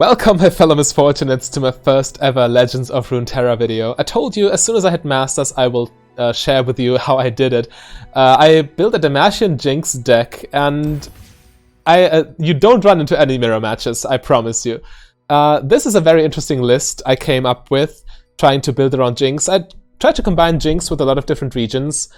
Welcome, my fellow misfortunates, to my first ever Legends of Runeterra video. I told you as soon as I hit Masters I will share with you how I did it. I built a Demacian Jinx deck, and you don't run into any mirror matches, I promise you. This is a very interesting list I came up with, trying to build around Jinx. I tried to combine Jinx with a lot of different regions,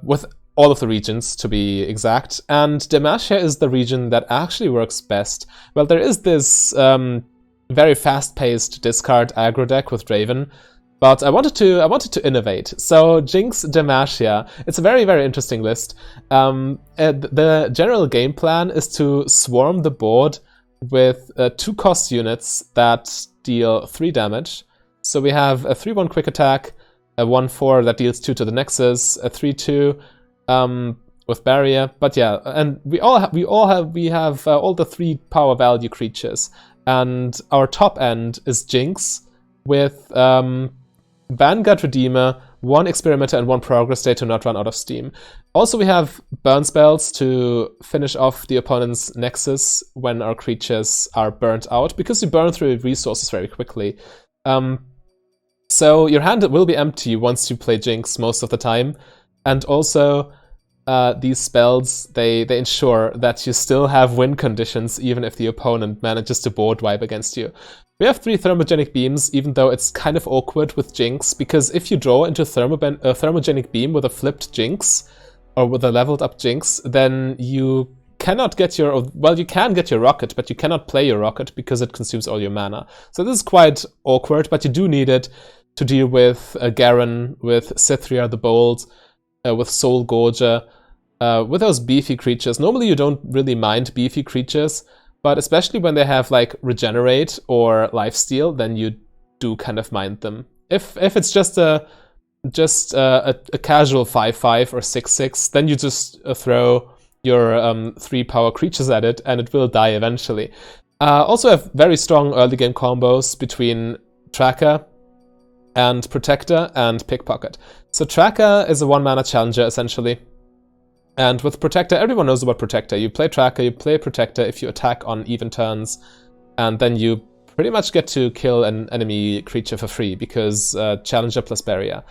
with all of the regions to be exact, and Demacia is the region that actually works best. Well, there is this very fast-paced discard aggro deck with Draven, but I wanted to innovate. So Jinx Demacia, it's a very, very interesting list. The general game plan is to swarm the board with 2 cost units that deal 3 damage. So we have a 3-1 quick attack, a 1-4 that deals 2 to the Nexus, a 3-2 with barrier, but yeah, and we have all the 3 power value creatures, and our top end is Jinx with Vanguard Redeemer, 1 Experimenter, and 1 Progress Day to not run out of steam. Also, we have burn spells to finish off the opponent's Nexus when our creatures are burnt out, because you burn through resources very quickly. So your hand will be empty once you play Jinx most of the time. And also, these spells, they ensure that you still have win conditions even if the opponent manages to board wipe against you. We have 3 Thermogenic Beams, even though it's kind of awkward with Jinx, because if you draw into Thermogenic Beam with a flipped Jinx, or with a leveled up Jinx, then you cannot get your, well, you can get your Rocket, but you cannot play your Rocket because it consumes all your mana. So this is quite awkward, but you do need it to deal with Garen, with Cythria the Bold, with Soul Gorger, with those beefy creatures. Normally you don't really mind beefy creatures, but especially when they have like Regenerate or Lifesteal, then you do kind of mind them. If it's just a casual 5/5 or 6/6, then you just throw your 3 power creatures at it, and it will die eventually. Also have very strong early game combos between Tracker and Protector and Pickpocket. So Tracker is a 1-mana challenger, essentially. And with Protector, everyone knows about Protector. You play Tracker, you play Protector if you attack on even turns, and then you pretty much get to kill an enemy creature for free, because Challenger plus Barrier.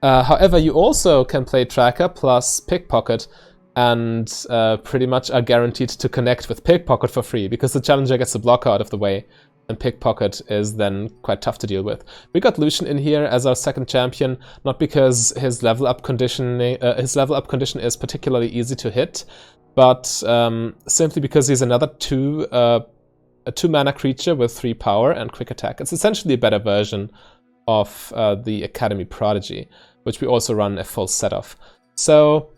However, you also can play Tracker plus Pickpocket, and pretty much are guaranteed to connect with Pickpocket for free, because the Challenger gets the blocker out of the way, and Pickpocket is then quite tough to deal with. We got Lucian in here as our second champion, not because his level up condition is particularly easy to hit, but simply because he's another a 2-mana creature with 3 power and quick attack. It's essentially a better version of the Academy Prodigy, which we also run a full set of. So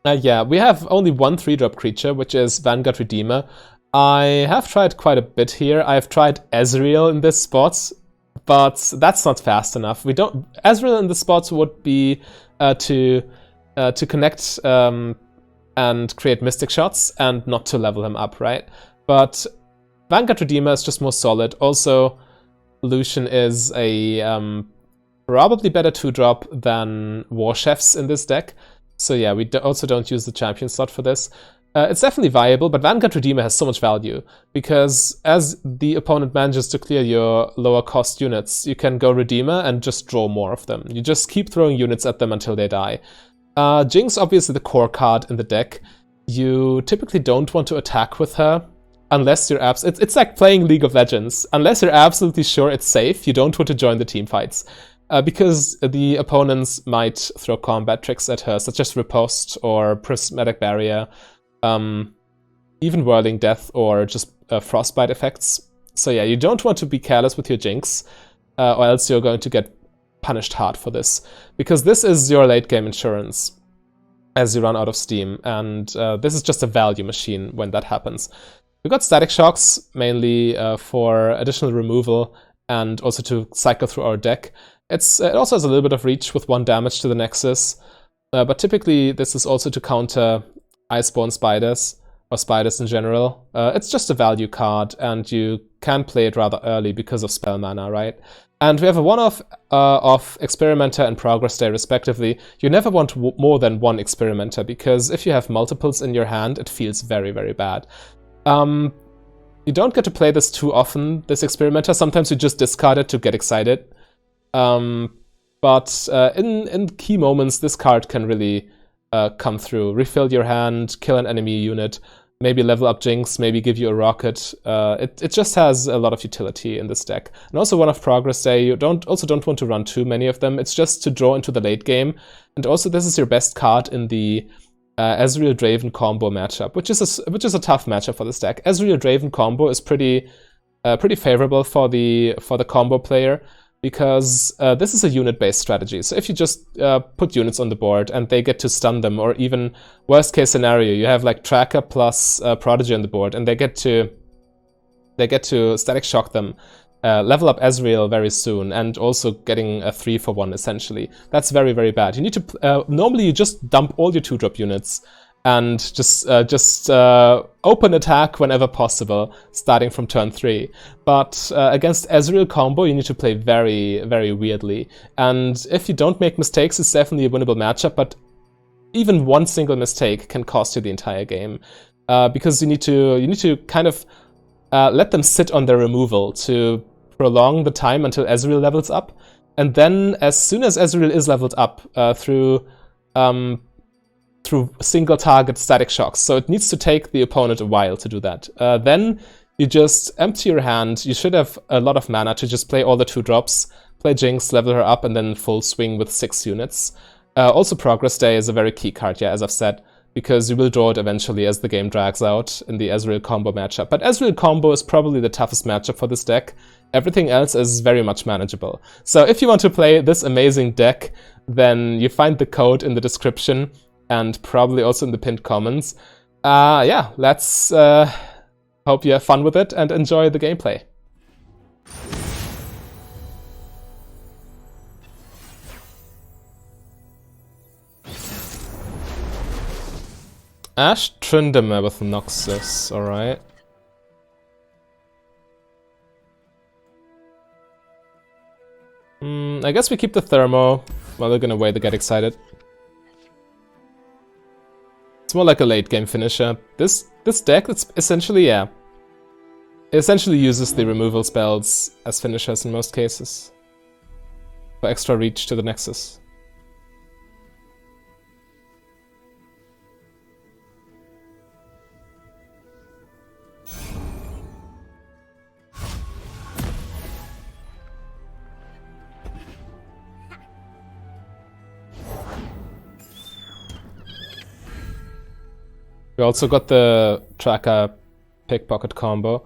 yeah, we have only 1 3-drop creature, which is Vanguard Redeemer. I have tried quite a bit here. I've tried Ezreal in this spot, but that's not fast enough. Ezreal in this spot would be to connect and create Mystic Shots, and not to level him up, right? But Vanguard Redeemer is just more solid. Also, Lucian is a probably better 2-drop than War Chefs in this deck. So yeah, we also don't use the champion slot for this. It's definitely viable, but Vanguard Redeemer has so much value, because as the opponent manages to clear your lower cost units, you can go Redeemer and just draw more of them. You just keep throwing units at them until they die. Jinx, obviously the core card in the deck. You typically don't want to attack with her unless you're it's like playing League of Legends. Unless you're absolutely sure it's safe, you don't want to join the team fights. Because the opponents might throw combat tricks at her, such as Riposte or Prismatic Barrier, even Whirling Death, or just Frostbite effects. So yeah, you don't want to be careless with your Jinx, or else you're going to get punished hard for this. Because this is your late game insurance as you run out of steam, and this is just a value machine when that happens. We got Static Shocks, mainly for additional removal, and also to cycle through our deck. It also has a little bit of reach with 1 damage to the Nexus, but typically this is also to counter Iceborne Spiders, or Spiders in general. It's just a value card, and you can play it rather early because of spell mana, right? And we have a 1-off of Experimenter and Progress Day, respectively. You never want more than 1 Experimenter, because if you have multiples in your hand, it feels very, very bad. You don't get to play this too often, this Experimenter. Sometimes you just discard it to get excited. But in key moments, this card can really come through. Refill your hand, kill an enemy unit, maybe level up Jinx, maybe give you a rocket. It just has a lot of utility in this deck. And also one of Progress Day, you don't want to run too many of them. It's just to draw into the late game. And also this is your best card in the Ezreal Draven combo matchup, which is a tough matchup for this deck. Ezreal Draven combo is pretty favorable for the combo player, because this is a unit-based strategy. So if you just put units on the board and they get to stun them, or even worst case scenario, you have like Tracker plus Prodigy on the board and they get to static shock them, level up Ezreal very soon, and also getting a 3-for-1 essentially. That's very, very bad. You need to normally you just dump all your 2-drop units and just open attack whenever possible, starting from turn 3. But against Ezreal combo, you need to play very, very weirdly. And if you don't make mistakes, it's definitely a winnable matchup, but even one single mistake can cost you the entire game. Because you need to kind of let them sit on their removal to prolong the time until Ezreal levels up. And then as soon as Ezreal is leveled up through single target static shocks, so it needs to take the opponent a while to do that. Then you just empty your hand. You should have a lot of mana to just play all the 2-drops, play Jinx, level her up, and then full swing with 6 units. Also Progress Day is a very key card, yeah, as I've said, because you will draw it eventually as the game drags out in the Ezreal combo matchup. But Ezreal combo is probably the toughest matchup for this deck. Everything else is very much manageable. So if you want to play this amazing deck, then you find the code in the description, and probably also in the pinned comments. Yeah, let's hope you have fun with it and enjoy the gameplay. Ashe Tryndamere with Noxus, alright. I guess we keep the Thermo while they're gonna wait to get excited. It's more like a late game finisher. This deck, it's essentially, yeah. It essentially uses the removal spells as finishers in most cases. For extra reach to the Nexus. We also got the Tracker Pickpocket combo,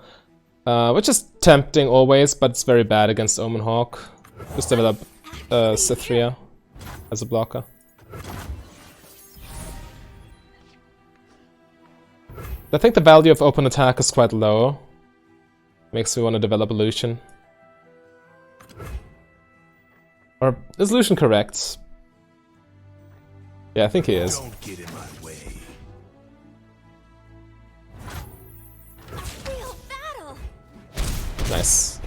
which is tempting always, but it's very bad against Omen Hawk. Just develop Cythria as a blocker. I think the value of open attack is quite low. Makes me want to develop Illusion. Or is Illusion correct? Yeah, I think he is. Don't get in my way. Nice.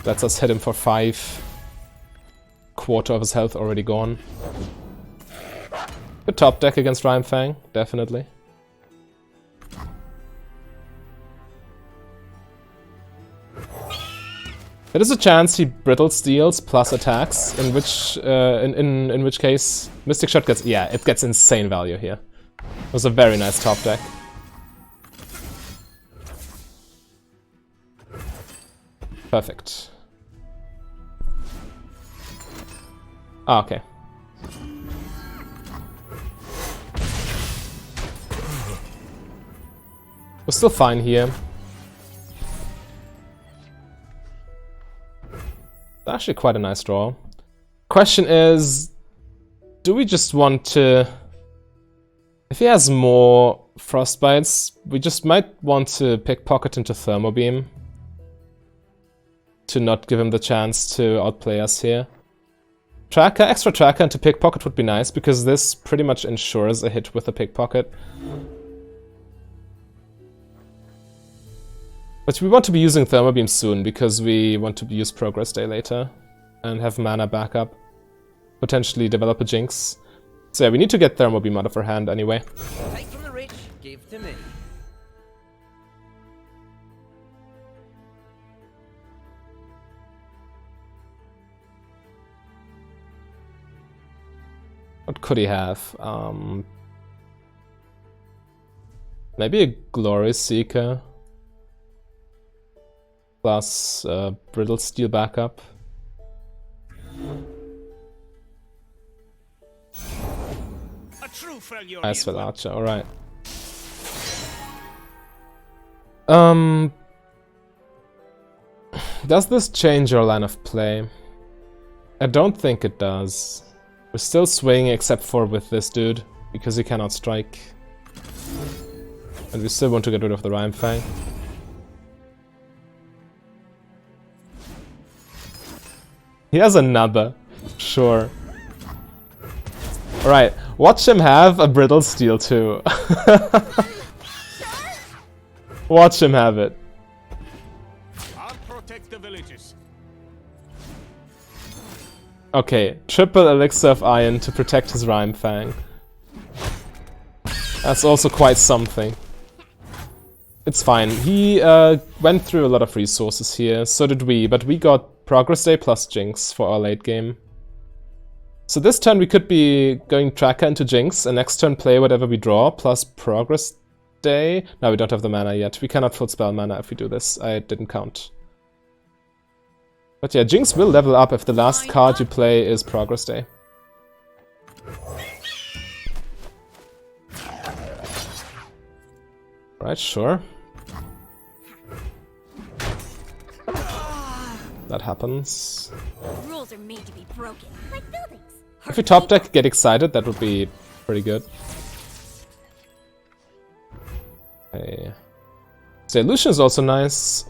Lets us hit him for 5. Quarter of his health already gone. Good top deck against Fang, definitely. There is a chance he brittle steals plus attacks, in which case Mystic Shot gets, yeah, it gets insane value here. It was a very nice top deck. Perfect. Ah, okay. We're still fine here. Actually quite a nice draw. Question is, do we just want to... If he has more Frostbites, we just might want to pickpocket into Thermo Beam. To not give him the chance to outplay us here. Tracker, extra Tracker into Pickpocket would be nice, because this pretty much ensures a hit with a Pickpocket. But we want to be using Thermo Beam soon, because we want to use Progress Day later. And have mana backup. Potentially develop a Jinx. So yeah, we need to get Thermo Beam out of our hand anyway. Take from the rich, give to me. What could he have? Maybe a Glory Seeker. Plus Brittle Steel backup. Icewell Archer, alright. Does this change your line of play? I don't think it does. We're still swinging except for with this dude, because he cannot strike. And we still want to get rid of the Rhyme Fang. He has another. Sure. Alright, watch him have a Brittle Steel too. Watch him have it. I'll protect the villages. Okay, triple Elixir of Iron to protect his Rhyme Fang. That's also quite something. It's fine. He went through a lot of resources here, so did we, but we got Progress Day plus Jinx for our late game. So this turn we could be going Tracker into Jinx, and next turn play whatever we draw, plus Progress Day. No, we don't have the mana yet. We cannot full spell mana if we do this. I didn't count. But yeah, Jinx will level up if the last card you play is Progress Day. Right, sure. That happens. Rules are made to be broken, like buildings. If we top deck, get excited, that would be pretty good. Okay. So illusion is also nice.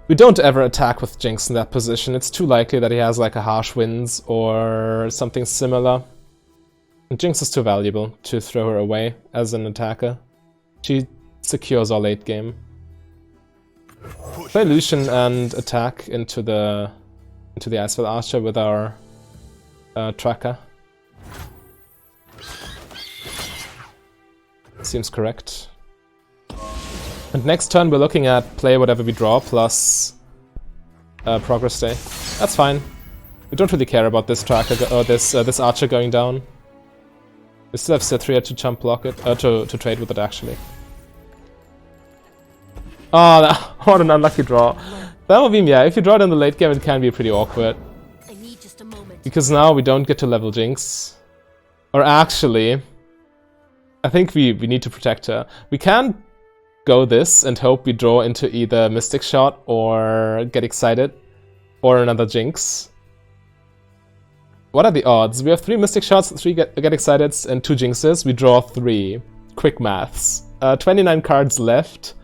We don't ever attack with Jinx in that position. It's too likely that he has like a Harsh Winds or something similar. And Jinx is too valuable to throw her away as an attacker. She secures our late game. Play illusion and attack into the Icewell Archer with our tracker. Seems correct. And next turn we're looking at play whatever we draw plus Progress Day. That's fine. We don't really care about this tracker or this Archer going down. We still have Cithria to jump block it, to trade with it actually. Oh, what an unlucky draw. Thermobeam, yeah, if you draw it in the late game it can be pretty awkward. I need just a moment. Because now we don't get to level Jinx. Or actually, I think we need to protect her. We can go this and hope we draw into either Mystic Shot or Get Excited or another Jinx. What are the odds? We have 3 Mystic Shots, 3 Get Exciteds, and 2 Jinxes. We draw 3. Quick maths. 29 cards left.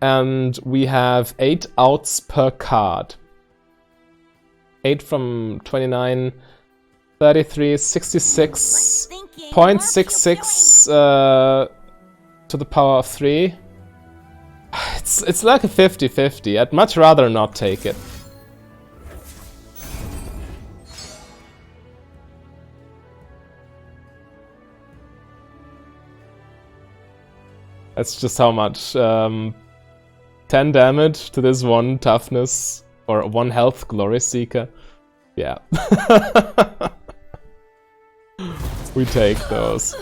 And we have 8 outs per card. 8 from 29, 33, 66.66 to the power of 3. It's like a 50-50. I'd much rather not take it. That's just how much. 10 damage to this 1 toughness or 1 health Glory Seeker. Yeah. We take those.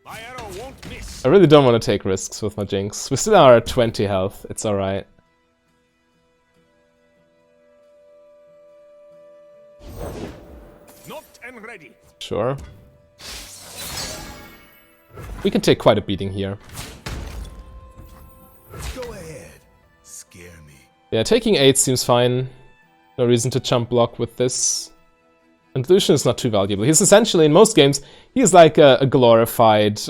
My arrow won't miss. I really don't want to take risks with my Jinx. We still are at 20 health. It's alright. Not and ready. Sure. We can take quite a beating here. Go ahead. Scare me. Yeah, taking 8 seems fine. No reason to jump block with this. And Lucian is not too valuable. He's essentially, in most games, he's like a glorified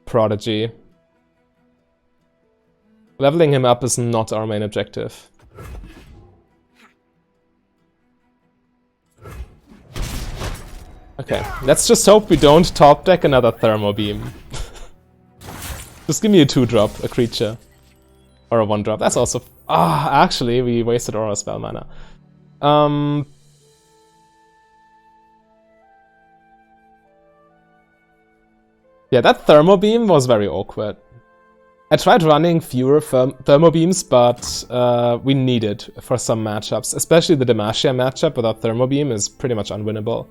prodigy. Leveling him up is not our main objective. Okay, let's just hope we don't top deck another Thermo Beam. Just give me a 2-drop, a creature. Or a 1-drop, that's also... Ah, actually, we wasted Aura Spell mana. Yeah, that Thermo Beam was very awkward. I tried running fewer thermo beams, but we need it for some matchups. Especially the Demacia matchup without thermo beam is pretty much unwinnable.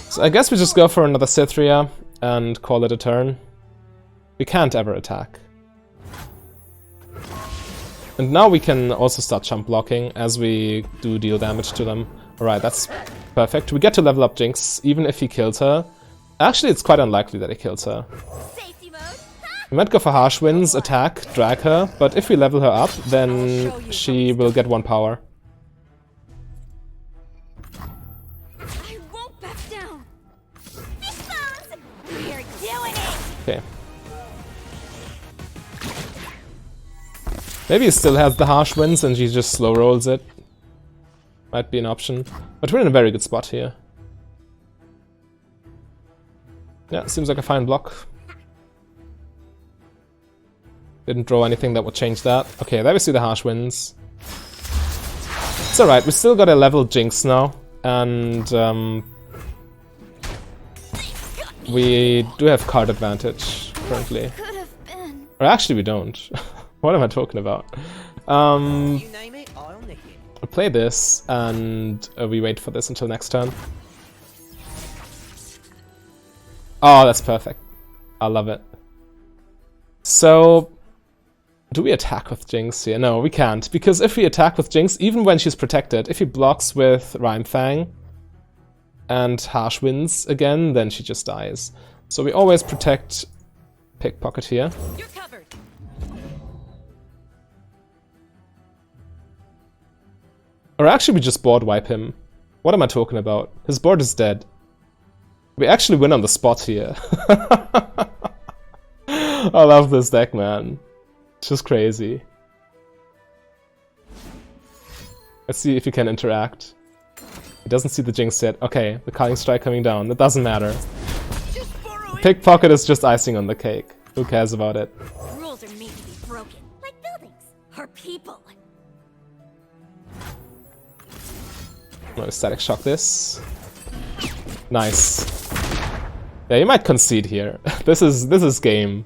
So I guess we just go for another Cythria and call it a turn. We can't ever attack. And now we can also start jump blocking as we do deal damage to them. Alright, that's perfect. We get to level up Jinx, even if he kills her. Actually, it's quite unlikely that he kills her. We might go for Harsh Winds, attack, drag her, but if we level her up, then she will get 1 power. I won't back down. We're doing it. Okay. Maybe he still has the Harsh Winds and she just slow rolls it. Might be an option. But we're in a very good spot here. Yeah, seems like a fine block. Didn't draw anything that would change that. Okay, there we see the Harsh Winds. It's alright, we still got a level Jinx now. And we do have card advantage currently. Or actually we don't. What am I talking about? You name it, I'll nick it. We'll play this and we wait for this until next turn. Oh, that's perfect. I love it. So, do we attack with Jinx here? No, we can't. Because if we attack with Jinx, even when she's protected, if he blocks with Rhyme Fang and Harsh Winds again, then she just dies. So we always protect Pickpocket here. You're covered. Or actually we just board wipe him. What am I talking about? His board is dead. We actually win on the spot here. I love this deck, man. It's just crazy. Let's see if he can interact. He doesn't see the Jinx yet. Okay, the Culling Strike coming down. That doesn't matter. Pickpocket is just icing on the cake. Who cares about it? Rules are made to be broken, like buildings or people. I'm gonna Static Shock this. Nice. Yeah, you might concede here. This is game.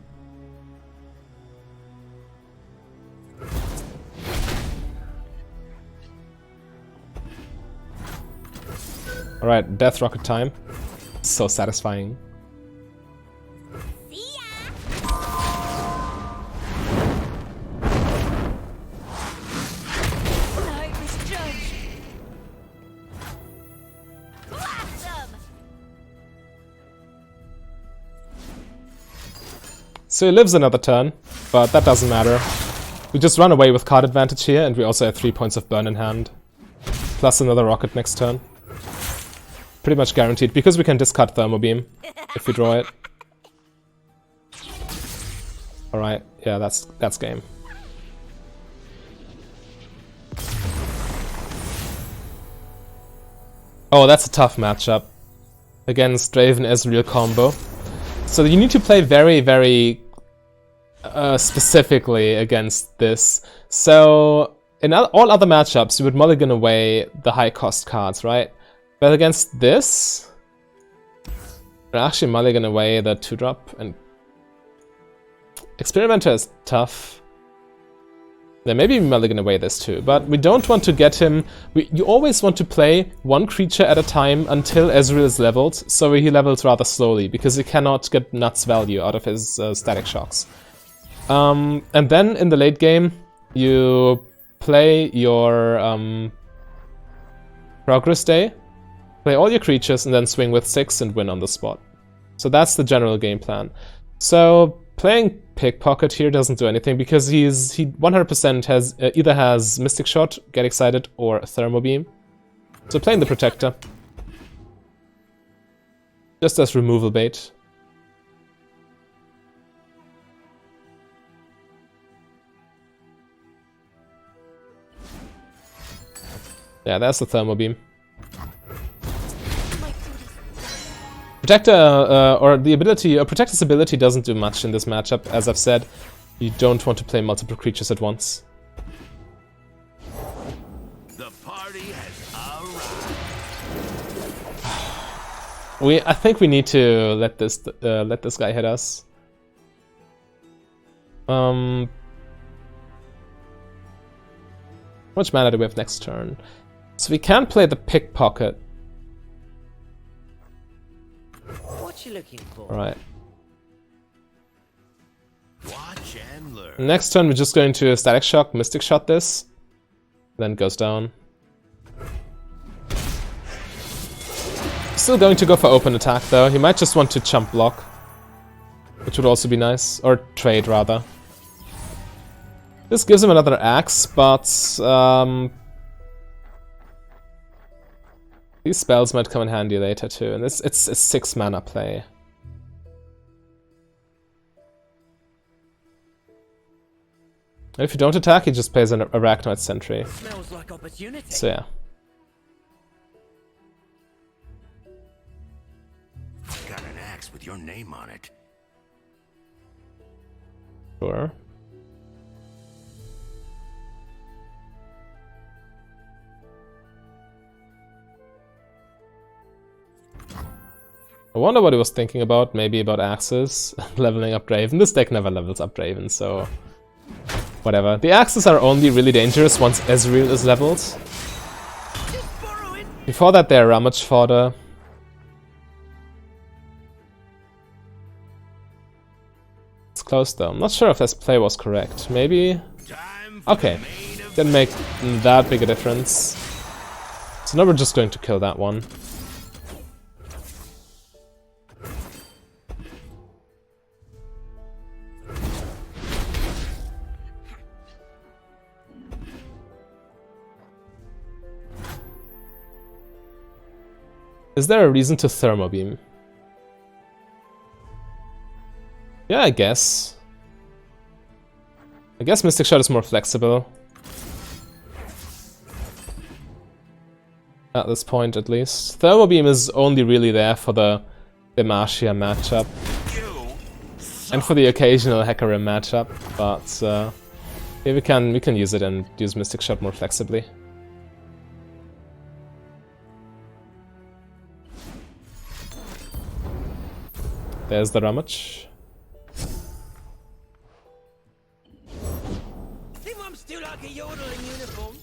Alright, Death Rocket time. So satisfying. See ya. Night was judged. Blast 'em. So he lives another turn, but that doesn't matter. We just run away with card advantage here, and we also have 3 points of burn in hand. Plus another rocket next turn. Pretty much guaranteed, because we can discard Thermo Beam if we draw it. Alright, yeah, that's game. Oh, that's a tough matchup against Draven Ezreal combo. So you need to play very, very specifically against this. So in all other matchups, you would mulligan away the high cost cards, right? But against this, we're actually mulligan away the 2-drop, and Experimenter is tough. Then maybe we mulligan away this too, but we don't want to get him. You always want to play one creature at a time until Ezreal is leveled, so he levels rather slowly, because he cannot get nuts value out of his Static Shocks. And then in the late game, you play your Progress Day, play all your creatures, and then swing with 6 and win on the spot. So that's the general game plan. So playing Pickpocket here doesn't do anything, because he 100% has either has Mystic Shot, Get Excited, or Thermo Beam. So playing the Protector just as removal bait. Yeah, that's the Thermo Beam. Protector, or the ability, or Protector's ability doesn't do much in this matchup. As I've said, you don't want to play multiple creatures at once. The party has arrived. I think we need to let this guy hit us. How much mana do we have next turn? So we can play the pickpocket. What you looking for? Alright. Watch and learn. Next turn we're just going to Static Shock, Mystic Shot this. Then it goes down. Still going to go for open attack though. He might just want to chump block, which would also be nice. Or trade rather. This gives him another axe, but these spells might come in handy later too. And it's a 6 mana play. If you don't attack, he just plays an Arachnoid Sentry. Smells like opportunity. So yeah. Got an axe with your name on it. Sure. I wonder what he was thinking about. Maybe about axes, leveling up Draven. This deck never levels up Draven, so whatever. The axes are only really dangerous once Ezreal is leveled. Before that, they're Ramage fodder. It's close though. I'm not sure if this play was correct. Maybe. Okay, didn't make that big a difference. So now we're just going to kill that one. Is there a reason to Thermo Beam? Yeah, I guess. I guess Mystic Shot is more flexible. At this point, at least. Thermo Beam is only really there for the Demacia matchup. And for the occasional Hecarim matchup, but yeah, we can use it and use Mystic Shot more flexibly. There's the Ramage. Think I'm still like a yodel in uniform.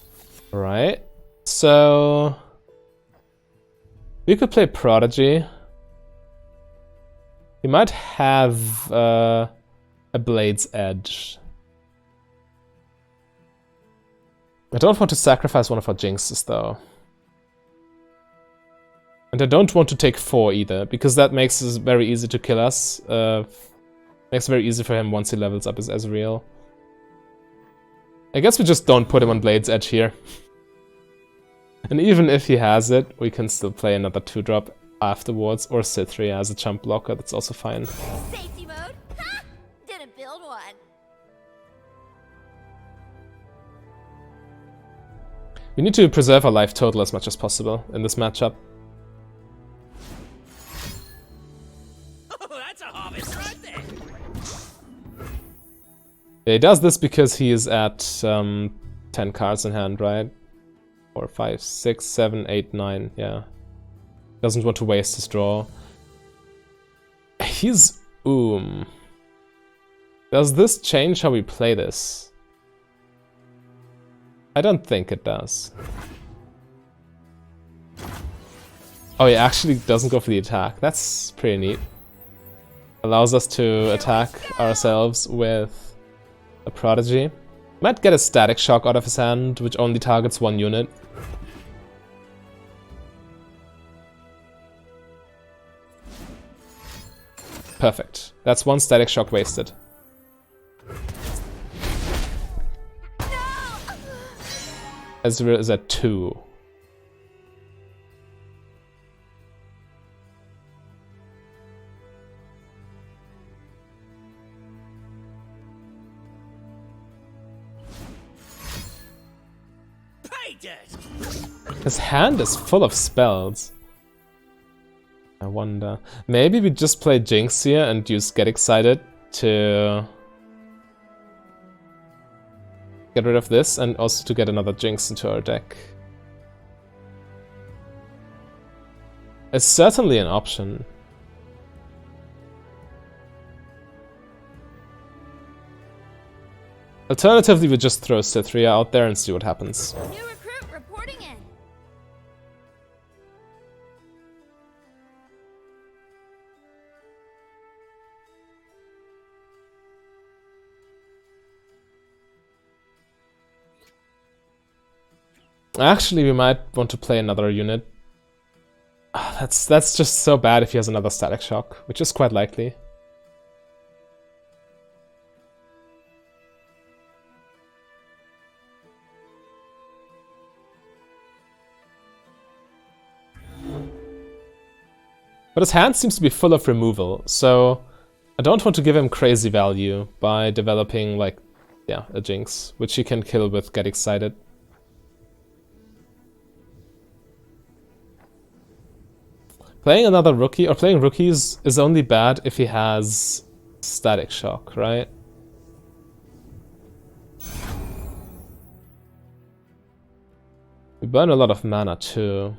Right. So we could play Prodigy. He might have a Blade's Edge. I don't want to sacrifice one of our Jinxes though. And I don't want to take 4 either, because that makes it very easy to kill us. Makes it very easy for him once he levels up his Ezreal. I guess we just don't put him on Blade's Edge here. And even if he has it, we can still play another 2-drop afterwards, or Cithri as a chump blocker, that's also fine. Safety mode? Ha! Didn't build one. We need to preserve our life total as much as possible in this matchup. That's a harvest right there. Yeah, he does this because he is at 10 cards in hand, right? 4, 5, 6, 7, 8, 9, yeah. Doesn't want to waste his draw. He's Does this change how we play this? I don't think it does. Oh, he actually doesn't go for the attack. That's pretty neat. Allows us to attack ourselves with a Prodigy. Might get a Static Shock out of his hand, which only targets 1 unit. Perfect. That's 1 Static Shock wasted. Ezreal is at 2. His hand is full of spells. I wonder. Maybe we just play Jinx here and use Get Excited to get rid of this and also to get another Jinx into our deck. It's certainly an option. Alternatively, we just throw Cytheria out there and see what happens. New recruit reporting in. Actually, we might want to play another unit. That's just so bad if he has another Static Shock, which is quite likely. But his hand seems to be full of removal, so I don't want to give him crazy value by developing, like, yeah, a Jinx, which he can kill with Get Excited. Playing another rookie, or playing rookies, is only bad if he has Static Shock, right? We burn a lot of mana too.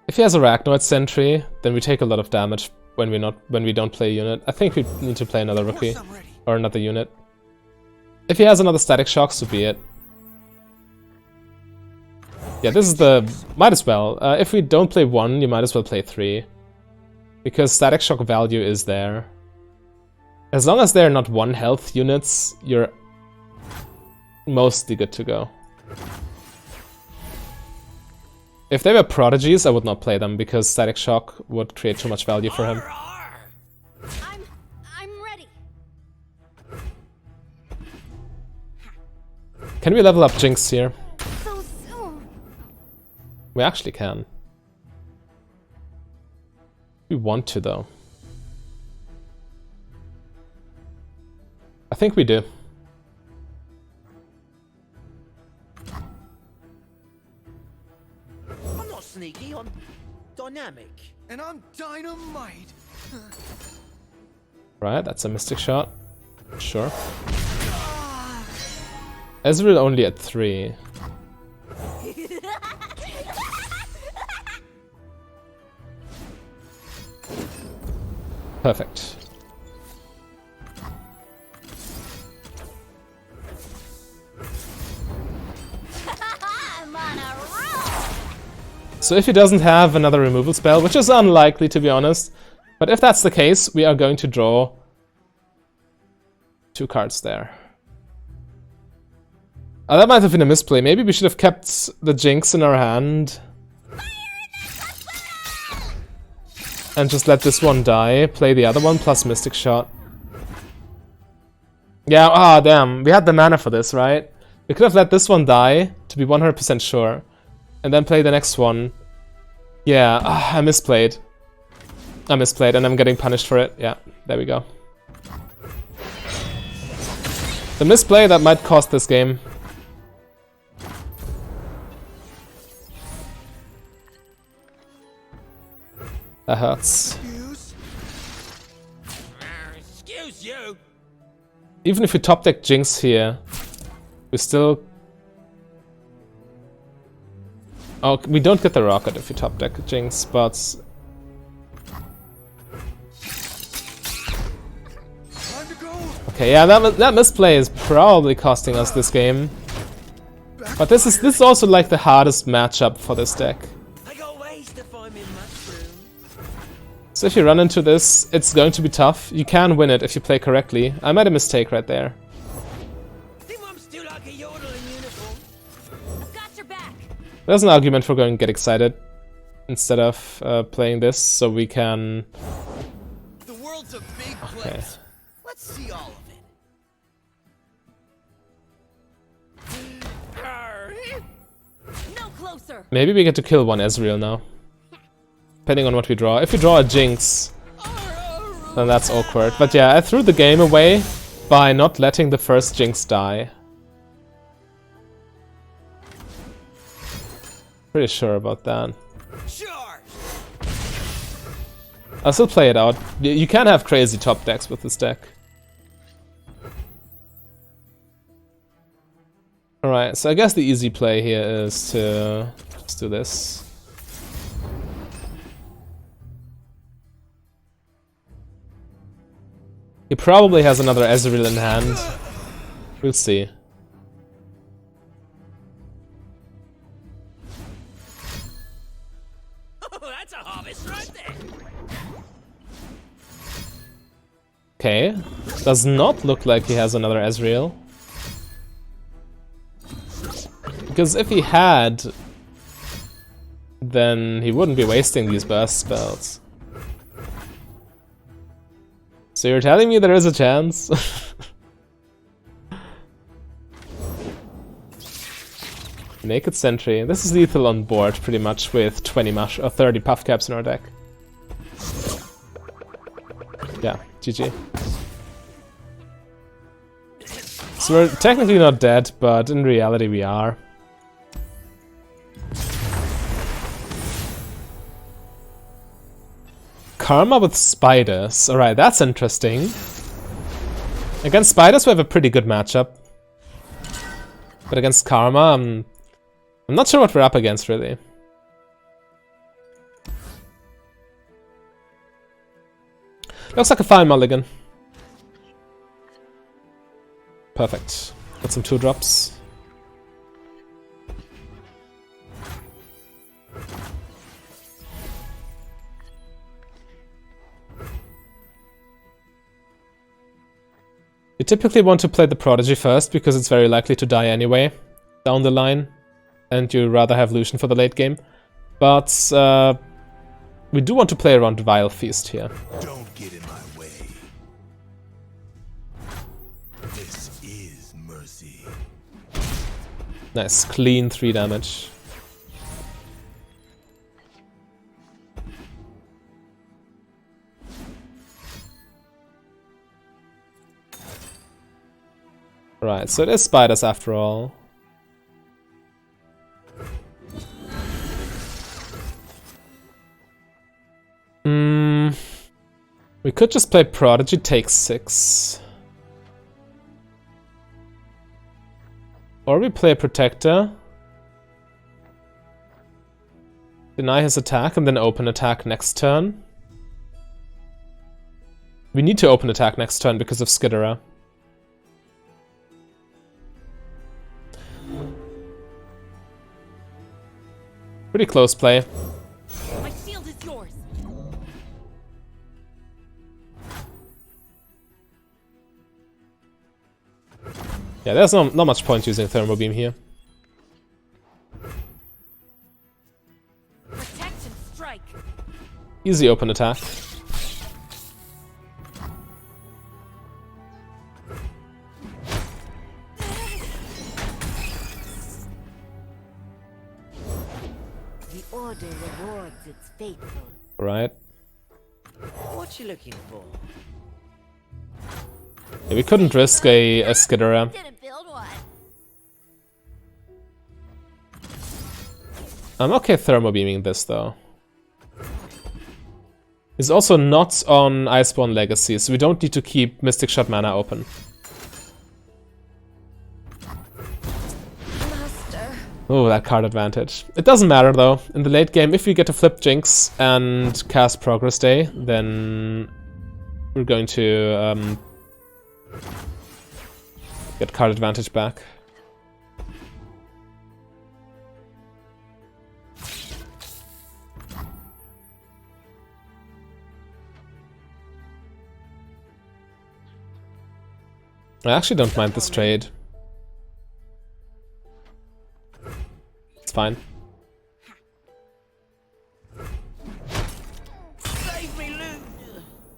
If he has Arachnoid Sentry, then we take a lot of damage when we don't play a unit. I think we need to play another rookie. Or another unit. If he has another Static Shock, so be it. Yeah, this is the... might as well. If we don't play one, you might as well play three. Because Static Shock value is there. As long as they're not 1 health units, you're mostly good to go. If they were Prodigies, I would not play them, because Static Shock would create too much value for him. I'm ready. Can we level up Jinx here? So soon. We actually can. We want to, though. I think we do. I'm not sneaky, I'm dynamic. And I'm dynamite. Right, that's a Mystic Shot. Sure. Ezreal only at 3. Perfect. I'm on a roll. So if he doesn't have another removal spell, which is unlikely to be honest, but if that's the case, we are going to draw 2 cards there. Oh, that might have been a misplay. Maybe we should have kept the Jinx in our hand. And just let this one die, play the other one plus Mystic Shot. Yeah, ah, damn. We had the mana for this, right? We could have let this one die, to be 100% sure. And then play the next one. Yeah, I misplayed. I misplayed, and I'm getting punished for it. Yeah, there we go. The misplay that might cost this game. That hurts. Excuse you. Even if we top deck Jinx here, we still... Oh, we don't get the rocket if we top deck Jinx, but... Okay, yeah, that misplay is probably costing us this game. But this is also like the hardest matchup for this deck. I got ways to find me mushroom. So if you run into this, it's going to be tough. You can win it if you play correctly. I made a mistake right there. Think I'm still like a yodel in uniform. I've got your back. There's an argument for going Get Excited instead of playing this, so we can... The world's a big Okay. place. Let's see all of it. No closer. Maybe we get to kill one Ezreal now. Depending on what we draw. If we draw a Jinx, then that's awkward. But yeah, I threw the game away by not letting the first Jinx die. Pretty sure about that. Sure. I'll still play it out. You can have crazy top decks with this deck. Alright, so I guess the easy play here is to just do this. He probably has another Ezreal in hand. We'll see. Oh, that's a harvest right there. Okay. Does not look like he has another Ezreal. Because if he had, then he wouldn't be wasting these burst spells. So you're telling me there is a chance? Naked Sentry. This is lethal on board pretty much with 20 mush or 30 puff caps in our deck. Yeah, GG. So we're technically not dead, but in reality we are. Karma with spiders. Alright, that's interesting. Against spiders we have a pretty good matchup. But against Karma, I'm not sure what we're up against, really. Looks like a fine mulligan. Perfect. Got some 2-drops. You typically want to play the Prodigy first, because it's very likely to die anyway, down the line, and you rather have Lucian for the late game. But we do want to play around Vile Feast here. Don't get in my way. This is mercy. Nice, clean 3 damage. Right, so it is spiders after all. We could just play Prodigy takes 6. Or we play Protector. Deny his attack and then open attack next turn. We need to open attack next turn because of Skidera. Pretty close play. My shield is yours. Yeah, there's not much point using Thermal Beam here. Protect and strike. Easy open attack. The order rewards its faithful. Right. What you looking for? Yeah, we couldn't risk a Skidera. Didn't build one. I'm okay Thermal Beaming this though. He's also not on Iceborne Legacy, so we don't need to keep Mystic Shot mana open. Master. Oh, that card advantage. It doesn't matter though. In the late game, if we get to flip Jinx and cast Progress Day, then we're going to get card advantage back. I actually don't mind this trade. It's fine. Save me, Luke.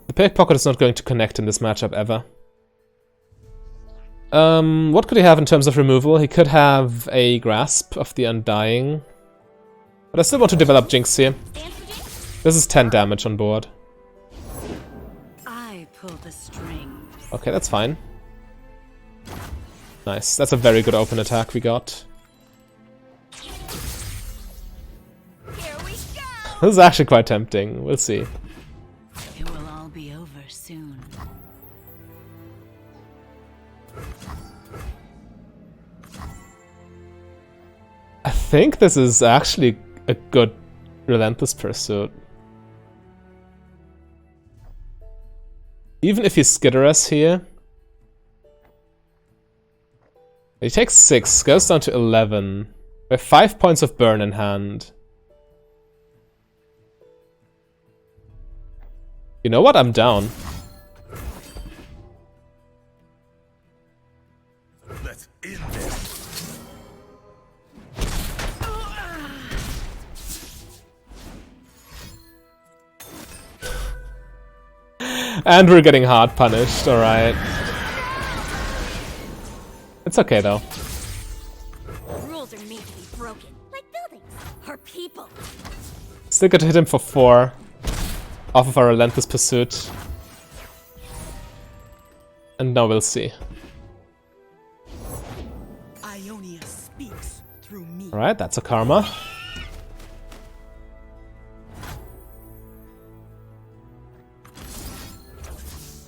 The Pickpocket is not going to connect in this matchup ever. What could he have in terms of removal? He could have a Grasp of the Undying. But I still want to develop Jinx here. This is 10 damage on board. I pull the strings. Okay, that's fine. Nice. That's a very good open attack we got. Here we go. This is actually quite tempting. We'll see. It will all be over soon. I think this is actually a good Relentless Pursuit. Even if he skitter us here... He takes 6, goes down to 11. We have 5 points of burn in hand. You know what? I'm down. Let's end this. And we're getting hard punished, alright. It's okay though. Rules are made to be broken, like buildings or people. Still got to hit him for 4 off of our relentless pursuit. And now we'll see. Ionia speaks through me. Alright, that's a karma.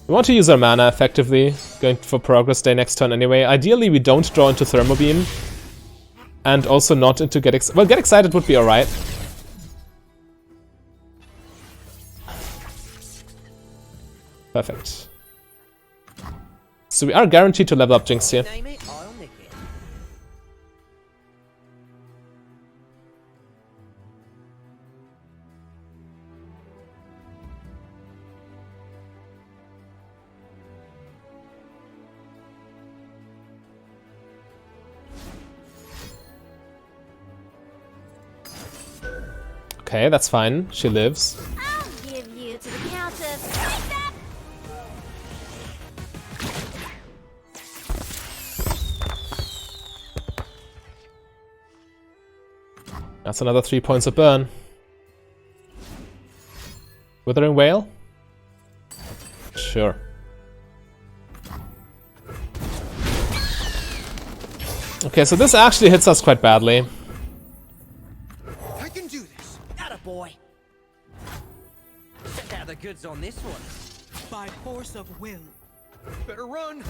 We want to use our mana effectively, going for Progress Day next turn anyway. Ideally, we don't draw into Thermo Beam. And also not into Get Excited. Well, Get Excited would be alright. Perfect. So we are guaranteed to level up Jinx here. Name it, I'll nick it. Okay, that's fine. She lives. I'll give you to the count of take that. That's another 3 points of burn. Withering Whale? Sure. Okay, so this actually hits us quite badly. I can do this. Atta boy. Check out the goods on this one. By force of will. Better run.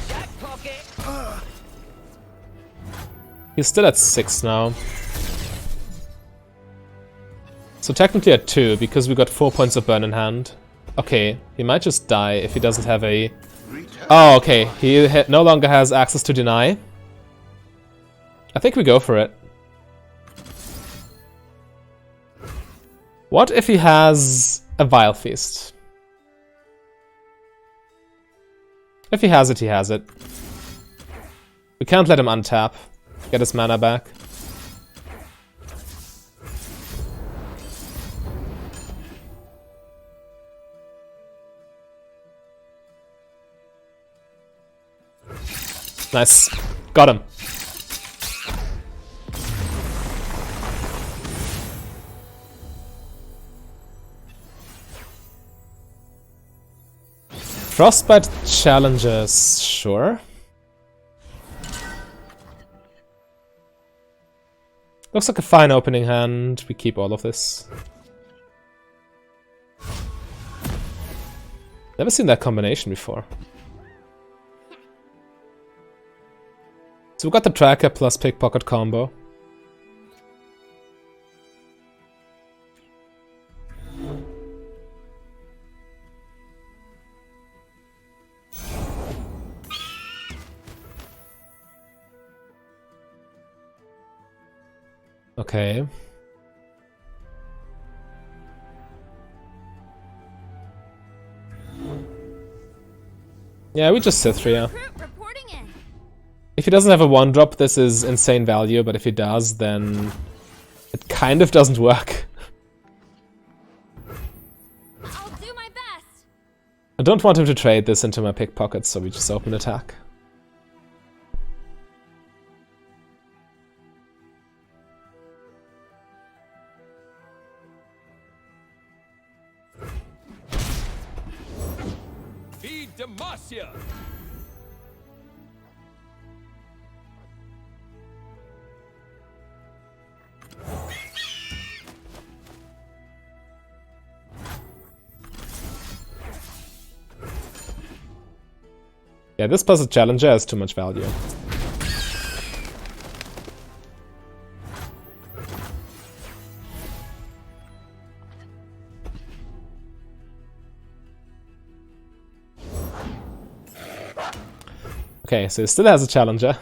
Jack pocket. He's still at 6 now. So technically at 2, because we got 4 points of burn in hand. Okay, he might just die if he doesn't have a... Oh, okay, he no longer has access to deny. I think we go for it. What if he has a Vile Feast? If he has it, he has it. We can't let him untap. Get his mana back. Nice. Got him. Frostbite challenges, sure. Looks like a fine opening hand. We keep all of this. Never seen that combination before. So we got the tracker plus pickpocket combo. Okay. Yeah, we just sit through, yeah. Reporting in. If he doesn't have a 1-drop, this is insane value, but if he does, then it kind of doesn't work. I'll do my best. I don't want him to trade this into my pickpockets, so we just open attack. Feed Demacia. Yeah, this plus a challenger has too much value. Okay, so he still has a challenger.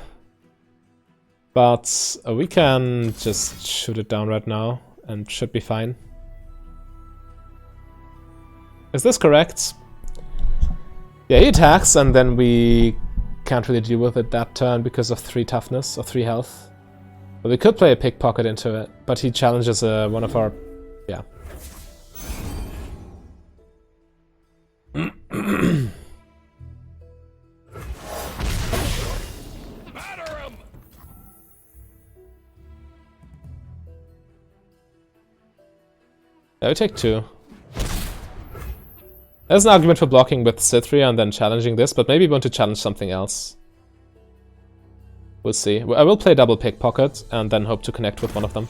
But we can just shoot it down right now and should be fine. Is this correct? Yeah, he attacks and then we can't really deal with it that turn because of 3 toughness or 3 health. But we could play a pickpocket into it, but he challenges one of our... yeah. Yeah, we take 2. There's an argument for blocking with Cithria and then challenging this, but maybe we want to challenge something else. We'll see. I will play double pickpocket and then hope to connect with one of them.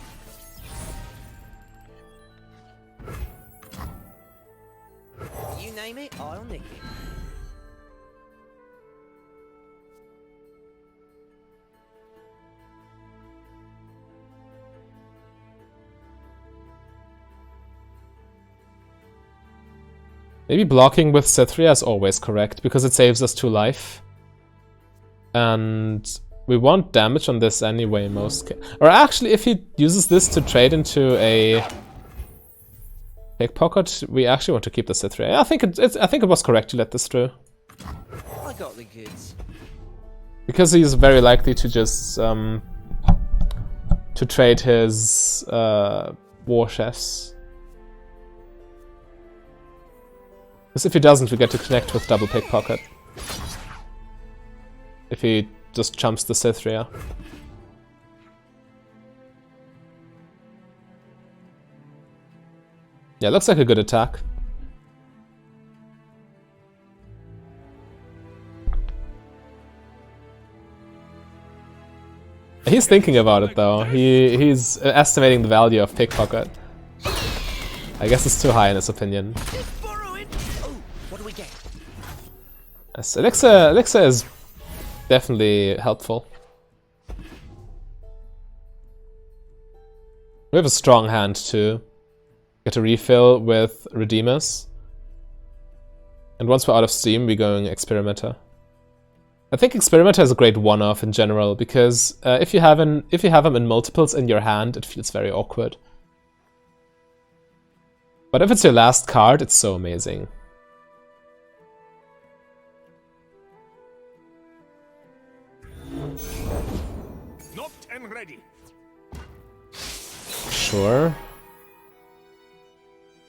You name it, I'll nick it. Maybe blocking with Cithria is always correct, because it saves us 2 life. And we want damage on this anyway, or actually, if he uses this to trade into a pickpocket, we actually want to keep the Cithria. I think it was correct to let this through. I got the goods. Because he's very likely to just to trade his war chefs. Because if he doesn't, we get to connect with double pickpocket. If he just jumps the Cithria. Yeah, looks like a good attack. He's thinking about it though. He's estimating the value of pickpocket. I guess it's too high in his opinion. What do we get? Yes, Elixir is definitely helpful. We have a strong hand too. Get a refill with Redeemers. And once we're out of steam, we're going Experimenter. I think Experimenter is a great one-off in general, because if you have them in multiples in your hand, it feels very awkward. But if it's your last card, it's so amazing. Knocked and ready. Sure.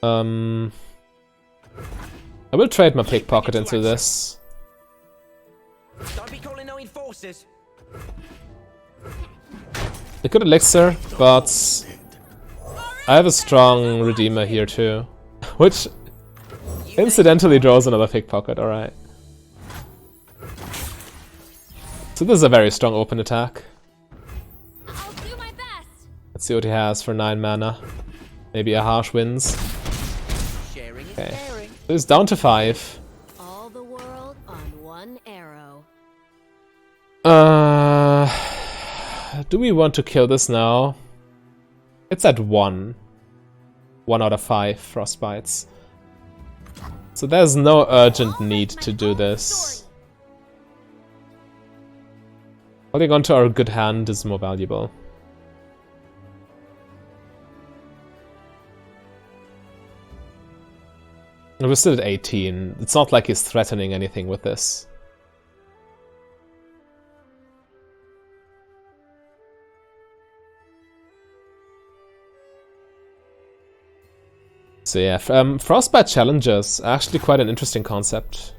I will trade my pickpocket into this. Don't be calling no enforcers. A good elixir, but I have a strong Redeemer here too, which incidentally draws another pickpocket. All right. So this is a very strong open attack. I'll do my best. Let's see what he has for 9 mana. Maybe a Harsh wins. Sharing is Okay. caring. So he's down to 5. All the world on one arrow. Do we want to kill this now? It's at 1. 1 out of 5 frostbites. So there's no urgent need to do this. Holding on to our good hand is more valuable. And we're still at 18. It's not like he's threatening anything with this. So yeah, Frostbite Challengers are actually quite an interesting concept.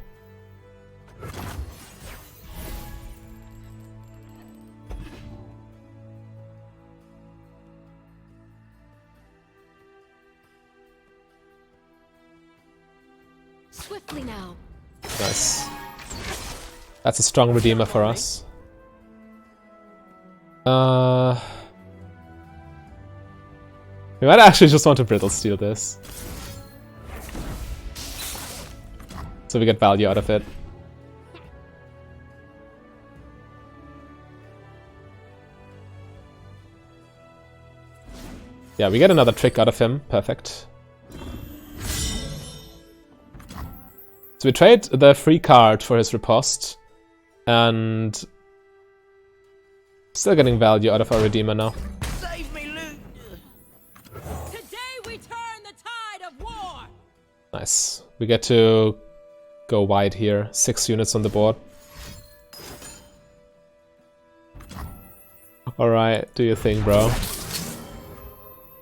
Swiftly now. Nice. That's a strong Redeemer for us. We might actually just want to Brittle Steel this. So we get value out of it. Yeah, we get another trick out of him. Perfect. So we trade the free card for his riposte. And still getting value out of our Redeemer now. Save me, loot. Today we turn the tide of war. Nice. We get to go wide here. 6 units on the board. Alright, do your thing, bro.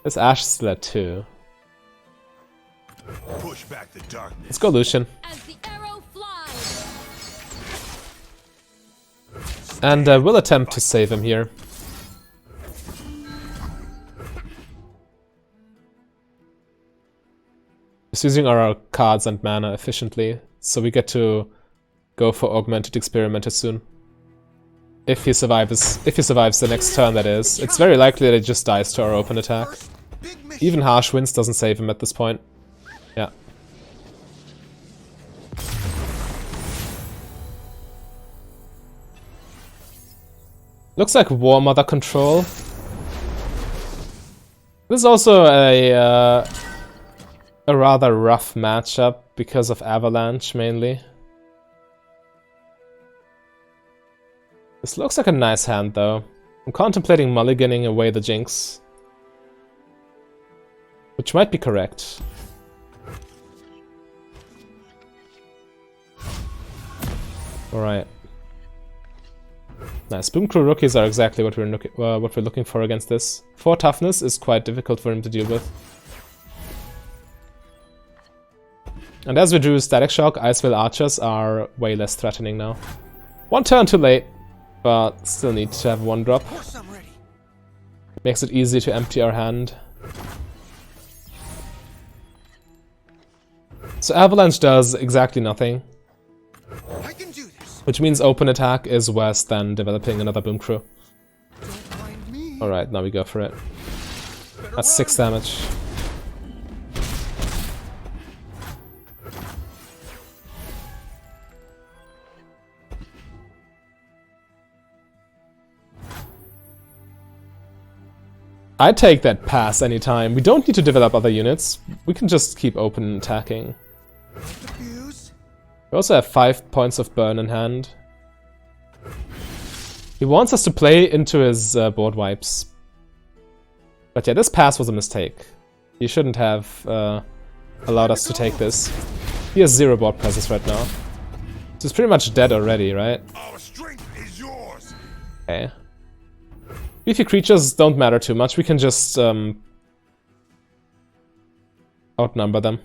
This Ashe is still at 2. Push back the darkness. Let's go, Lucian. As the arrow flies. And we'll attempt to save him here. Just using our cards and mana efficiently, so we get to go for Augmented Experimenter soon. If he survives the next turn, that is. It's very likely that it just dies to our open attack. Even Harsh Winds doesn't save him at this point. Yeah. Looks like War Mother control. This is also a rather rough matchup because of Avalanche mainly. This looks like a nice hand though. I'm contemplating mulliganing away the Jinx, which might be correct. Alright. Nice. Boom Crew rookies are exactly what we're looking for against this. 4 toughness is quite difficult for him to deal with. And as we drew Static Shock, Icevale Archers are way less threatening now. 1 turn too late, but still need to have 1 drop. Makes it easy to empty our hand. So Avalanche does exactly nothing. I can do this. Which means open attack is worse than developing another Boom Crew. Don't mind me. Alright, now we go for it. That's 6 damage. I take that pass anytime. We don't need to develop other units. We can just keep open attacking. Diffuse. We also have 5 points of burn in hand. He wants us to play into his board wipes. But yeah, this pass was a mistake. He shouldn't have allowed us to take this. He has 0 board presence right now. So he's pretty much dead already, right? Our strength is yours. Okay. Beefy creatures don't matter too much. We can just outnumber them.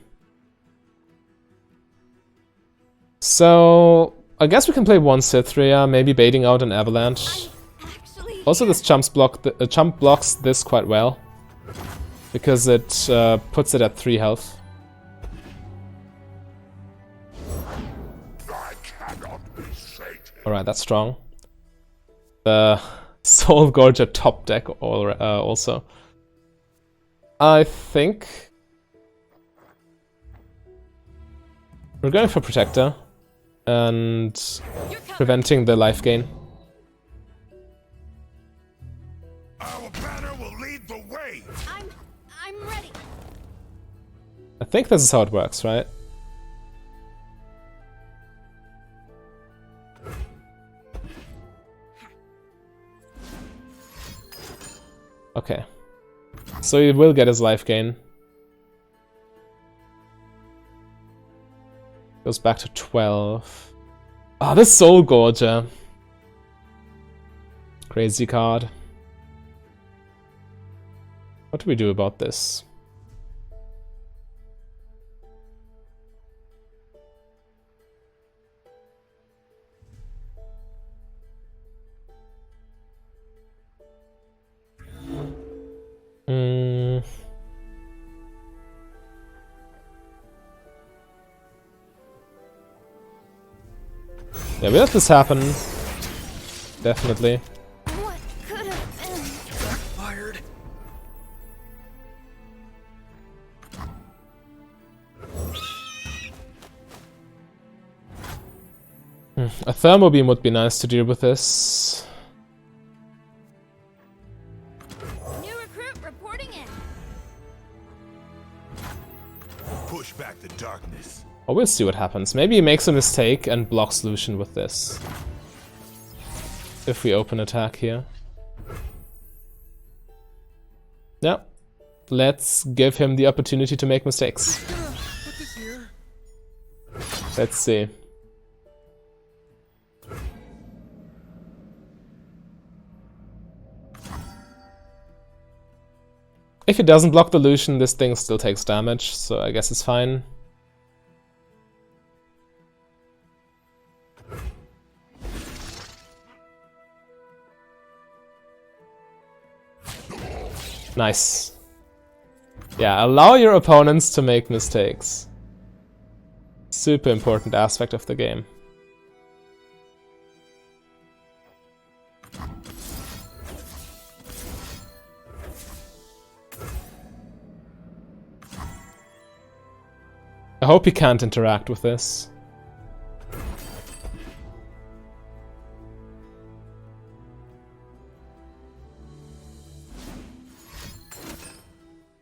So I guess we can play 1 Cithria, maybe baiting out an Avalanche. Also, this chump blocks this quite well because it puts it at 3 health. I cannot be sated. Alright, that's strong. The Soul Gorger top deck also. I think we're going for Protector and preventing the life gain. Our banner will lead the way. I'm ready. I think this is how it works, right? Okay. So he will get his life gain. Goes back to 12. Ah, this Soul Gorger. Crazy card. What do we do about this? Yeah, we let this happen. Definitely. What could have been? Fired. A Thermo Beam would be nice to deal with this. New recruit reporting in. Push back the darkness. Oh, we'll see what happens. Maybe he makes a mistake and blocks Lucian with this. if we open attack here. Yeah. Let's give him the opportunity to make mistakes. Put this here. Let's see. If he doesn't block the Lucian, this thing still takes damage, so I guess it's fine. Nice. Yeah, allow your opponents to make mistakes. Super important aspect of the game. I hope he can't interact with this.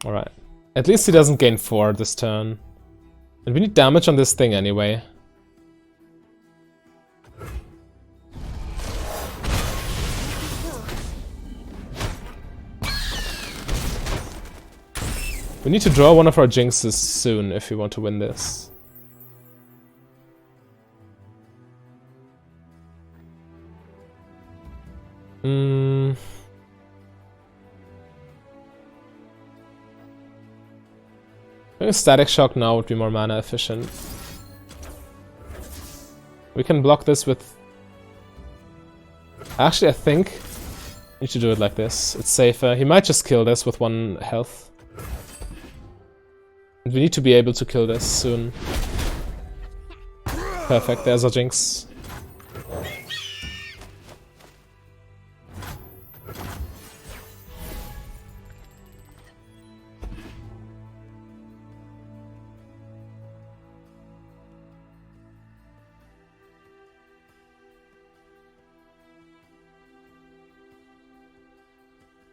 Alright. At least he doesn't gain 4 this turn. And we need damage on this thing anyway. We need to draw one of our Jinxes soon if we want to win this. Maybe Static Shock now would be more mana efficient. We can block this with... Actually, I think we need to do it like this. It's safer. He might just kill this with 1 health. And we need to be able to kill this soon. Perfect, there's our Jinx.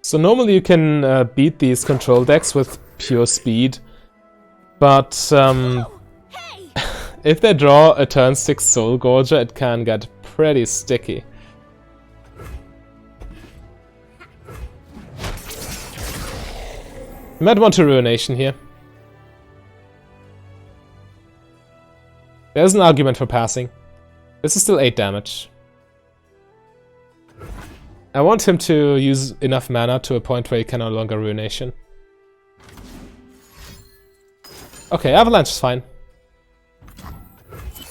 So normally you can beat these control decks with pure speed, but if they draw a turn 6 Soul Gorger, it can get pretty sticky. You might want to Ruination here. There's an argument for passing. This is still 8 damage. I want him to use enough mana to a point where he can no longer Ruination. Okay, Avalanche is fine.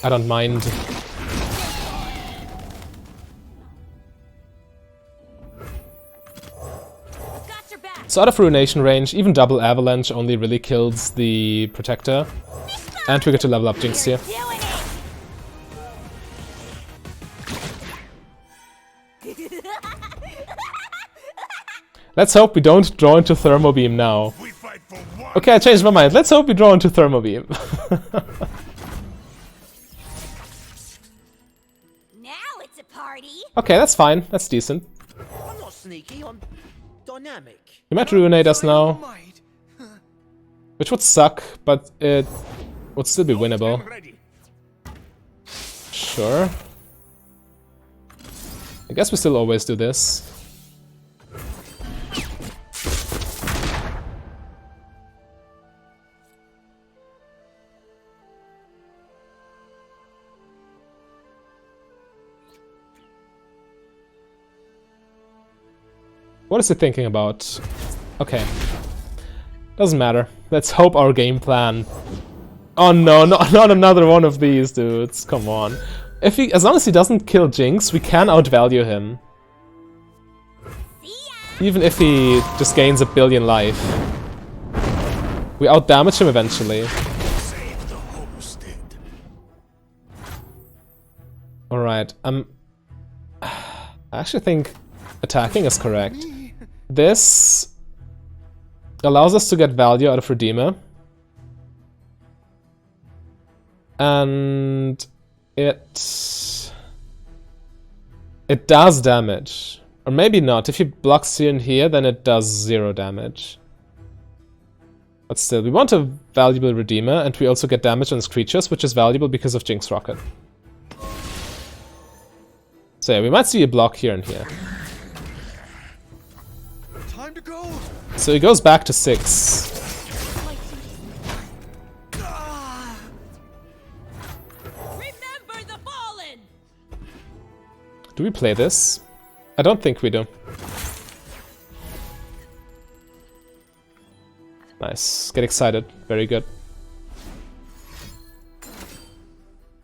I don't mind. So out of Ruination range, even double Avalanche only really kills the Protector. And we get to level up Jinx here. Let's hope we don't draw into Thermo Beam now. Okay, I changed my mind. Let's hope we draw into Thermo Beam. Now it's a party. Okay, that's fine. That's decent. I'm not sneaky, I'm dynamic. He might Ruinate us now, Might. which would suck, but it would still be winnable. Sure. I guess we still always do this. What is he thinking about? Okay. Doesn't matter. Let's hope our game plan... Oh no, not another one of these dudes. Come on. As long as he doesn't kill Jinx, we can outvalue him. Even if he just gains a billion life. We outdamage him eventually. Alright, I actually think attacking is correct. This allows us to get value out of Redeemer. And it does damage. Or maybe not. If he blocks here and here, then it does 0 damage. But still, we want a valuable Redeemer, and we also get damage on his creatures, which is valuable because of Jinx Rocket. So yeah, we might see a block here and here. Time to go. So he goes back to 6. Remember the fallen. Do we play this? I don't think we do. Nice. Get excited. Very good.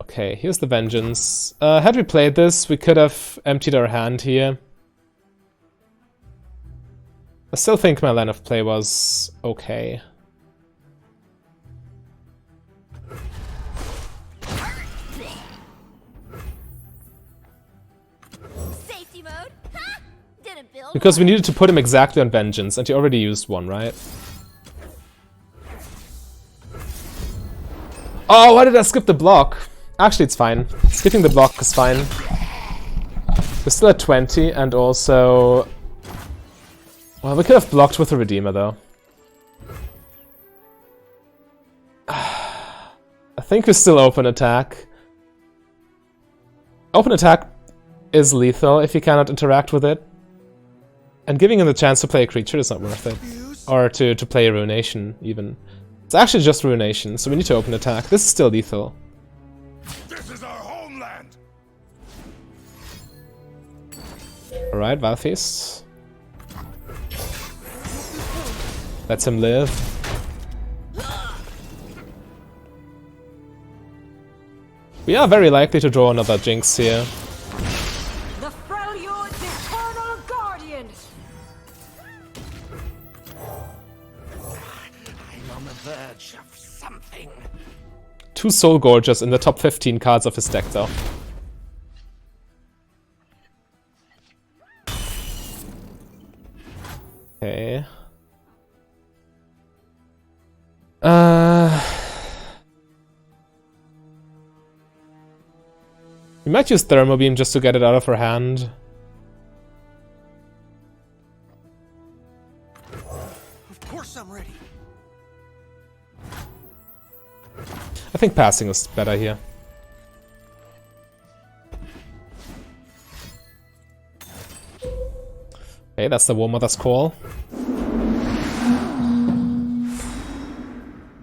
Okay, here's the Vengeance. Had we played this, we could have emptied our hand here. I still think my line of play was okay. Safety mode? Ha! Didn't build Because we one. needed to put him exactly on Vengeance, and he already used one, right? Oh, why did I skip the block? Actually, it's fine. Skipping the block is fine. We're still at 20, and also... Well, we could have blocked with a Redeemer, though. I think we still open attack. Open attack is lethal if you cannot interact with it. And giving him the chance to play a creature is not worth it. Or to play a Ruination, even. It's actually just Ruination, so we need to open attack. This is still lethal. This is our homeland. Alright, Valfeast. Lets him live. We are very likely to draw another Jinx here. The Freljord's eternal guardian. I'm on the verge of something. 2 Soul Gorgers in the top 15 cards of his deck, though. Okay. We might use Thermo Beam just to get it out of her hand. Of course I'm ready. I think passing is better here. Okay, that's the War Mother's Call.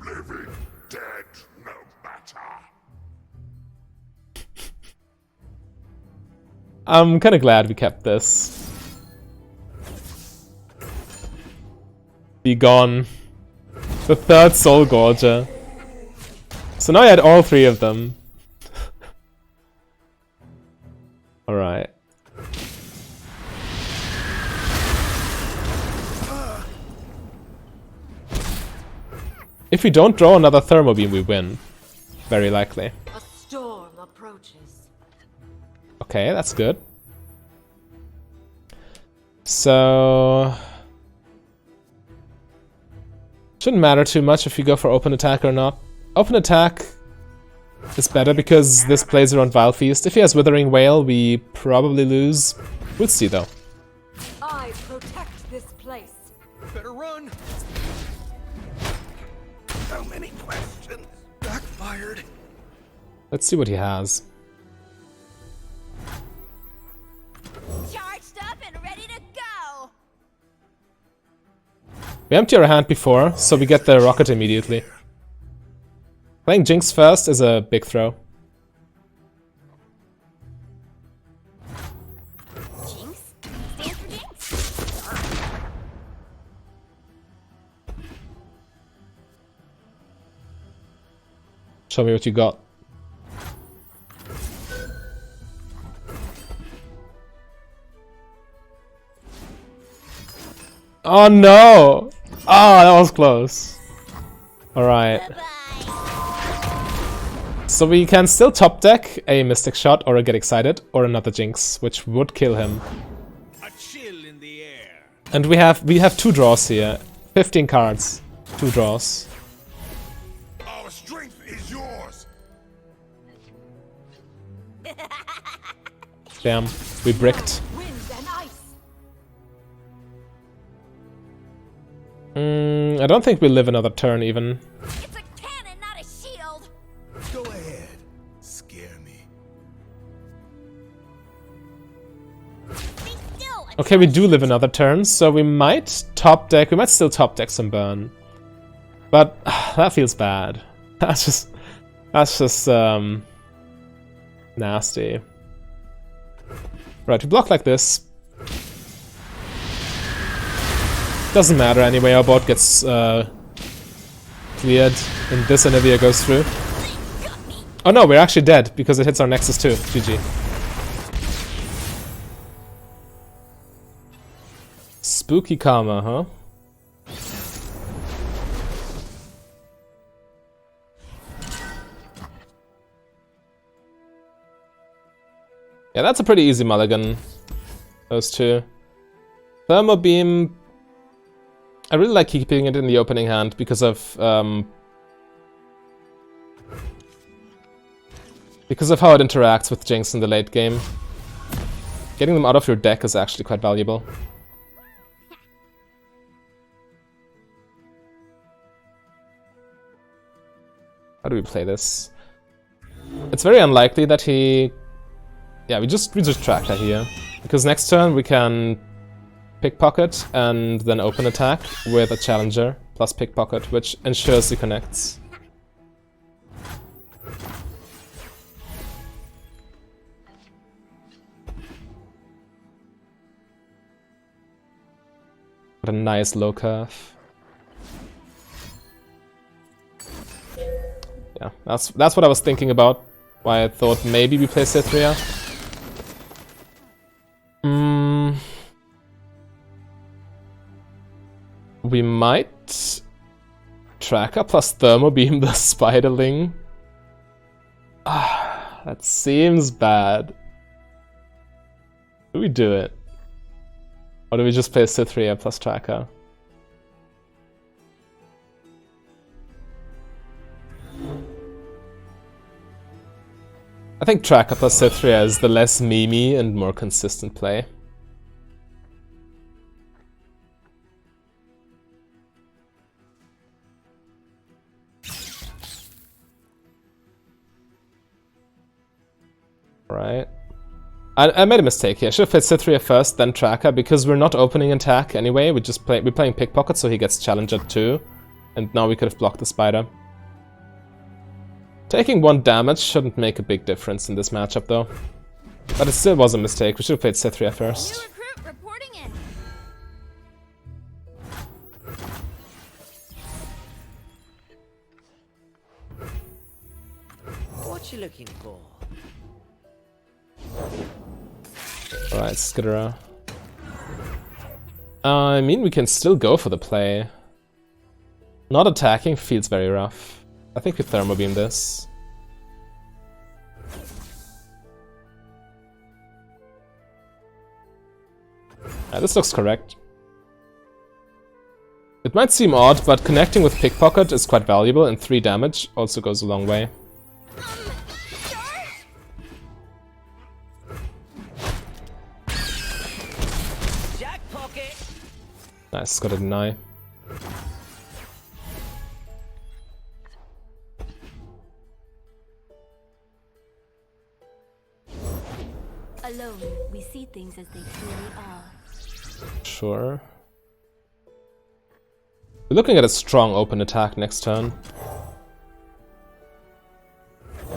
Living, dead, no matter. I'm kinda glad we kept this. Be gone. The 3rd Soul Gorger. So now I had all 3 of them. Alright. If we don't draw another Thermo Beam, we win. Very likely. A storm approaches. Okay, that's good. So... Shouldn't matter too much if you go for open attack or not. Open attack is better because this plays around Vilefeast. If he has Withering Wail, we probably lose. We'll see though. I protect this place. Better run. So many questions. Backfired. Let's see what he has. Charged up and ready to go. We empty our hand before, so we get the rocket immediately. Playing Jinx first is a big throw. Jinx? Stands for Jinx? Show me what you got. Oh no! Oh, that was close. Alright. Bye-bye. So we can still top deck a Mystic Shot or a Get Excited or another Jinx, which would kill him. A chill in the air. And we have 2 draws here. 15 cards. 2 draws. Our strength is yours. Damn, we bricked. Wind and ice. I don't think we'll live another turn even. It's a cannon, not a shield. Go ahead. Scare me. Okay, we do live another turn, so we might top deck. We might still top deck some burn, but that feels bad. That's just nasty. Right, we block like this. Doesn't matter anyway. Our board gets cleared, and this Anivia goes through. Oh no, we're actually dead because it hits our Nexus too. GG. Spooky karma, huh? Yeah, that's a pretty easy mulligan. Those two. Thermo Beam. I really like keeping it in the opening hand because of how it interacts with Jinx in the late game. Getting them out of your deck is actually quite valuable. How do we play this? It's very unlikely that he... Yeah, we just Tracker here. Because next turn we can pickpocket and then open attack with a challenger plus pickpocket, which ensures he connects. What a nice low curve. Yeah, that's what I was thinking about. Why I thought maybe we play Cythria. We might Tracker plus Thermo Beam the Spiderling. Ah, that seems bad. Do we do it? Or do we just play Cythria plus Tracker? I think Tracker plus Cythria is the less memey and more consistent play. Right. I made a mistake here. I should have played Cythria first, then Tracker, because we're not opening attack anyway. We're playing Pickpocket, so he gets challenged at 2. And now we could have blocked the spider. Taking 1 damage shouldn't make a big difference in this matchup, though. But it still was a mistake. We should have played Cythria first. New recruit reporting in. What you looking for? Alright, Skidera. I mean, we can still go for the play. Not attacking feels very rough. I think we Thermo Beam this. Yeah, this looks correct. It might seem odd, but connecting with Pickpocket is quite valuable, and 3 damage also goes a long way. Nice, got a deny. Alone, we see things as they truly are. Sure. We're looking at a strong open attack next turn.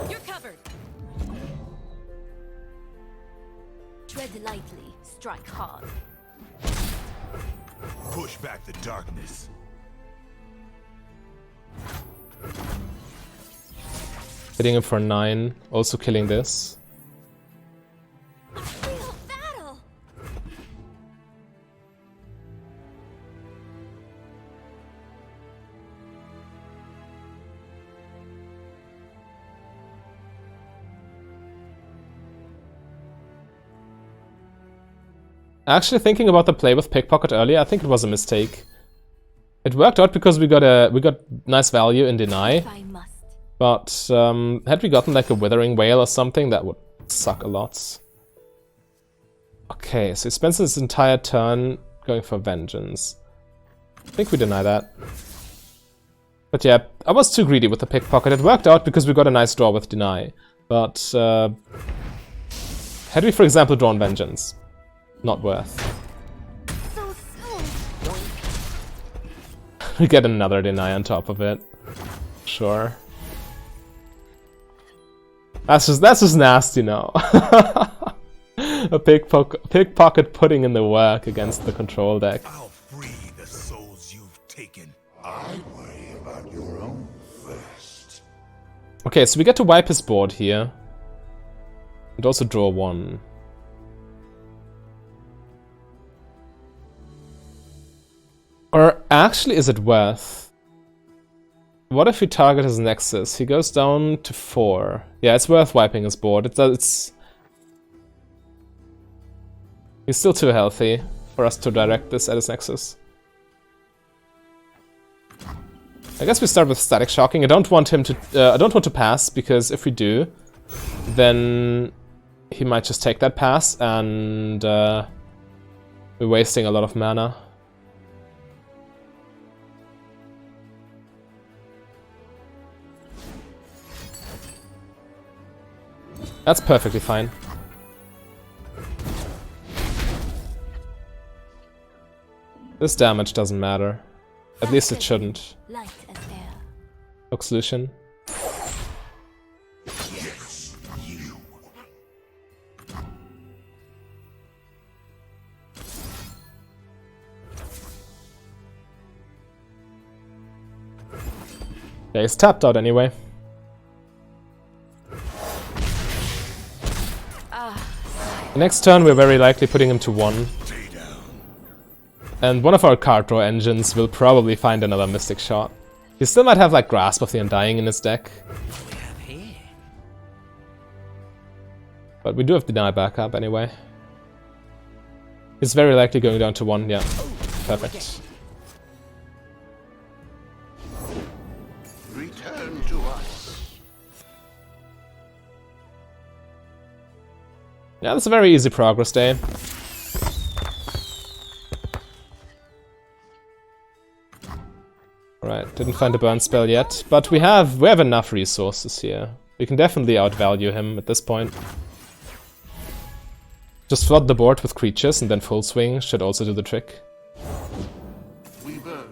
You're covered. Tread lightly, strike hard. Push back the darkness. Hitting him for 9, also killing this. A real battle. Actually, thinking about the play with Pickpocket earlier, I think it was a mistake. It worked out because we got nice value in deny, If I must. but had we gotten like a Withering Wail or something, that would suck a lot. Okay, so he spends his entire turn going for Vengeance. I think we deny that. But yeah, I was too greedy with the Pickpocket. It worked out because we got a nice draw with deny, but had we, for example, drawn Vengeance, not worth. We get another deny on top of it. Sure. That's just nasty now. A pickpocket putting in the work against the control deck. I'll free the souls you've taken. I worry about your own first. Okay, so we get to wipe his board here. And also draw one. Or actually, is it worth? What if we target his Nexus? He goes down to 4. Yeah, it's worth wiping his board. It's he's still too healthy for us to direct this at his Nexus. I guess we start with Static Shocking. I don't want him to. I don't want to pass, because if we do, then he might just take that pass, and we're wasting a lot of mana. That's perfectly fine. This damage doesn't matter. At least it shouldn't. Light as air. Oxlution. Yes, you. Yeah, he's tapped out anyway. Next turn we're very likely putting him to 1. And one of our card draw engines will probably find another Mystic Shot. He still might have like Grasp of the Undying in his deck. But we do have Deny backup anyway. He's very likely going down to 1, yeah. Perfect. Return to us. Yeah, that's a very easy progress day. Alright, didn't find a burn spell yet, but we have enough resources here. We can definitely outvalue him at this point. Just flood the board with creatures and then full swing should also do the trick. We burn,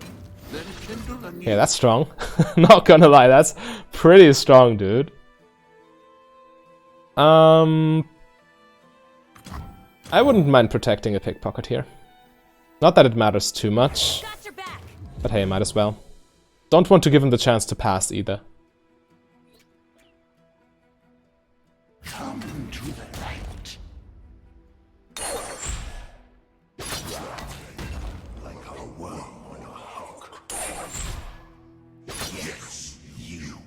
then kindle anew. Okay, that's strong. Not gonna lie, that's pretty strong, dude. I wouldn't mind protecting a pickpocket here. Not that it matters too much, Got your back. but hey, might as well. Don't want to give him the chance to pass either. Come to the light. Like a worm on a hook. Yes, you.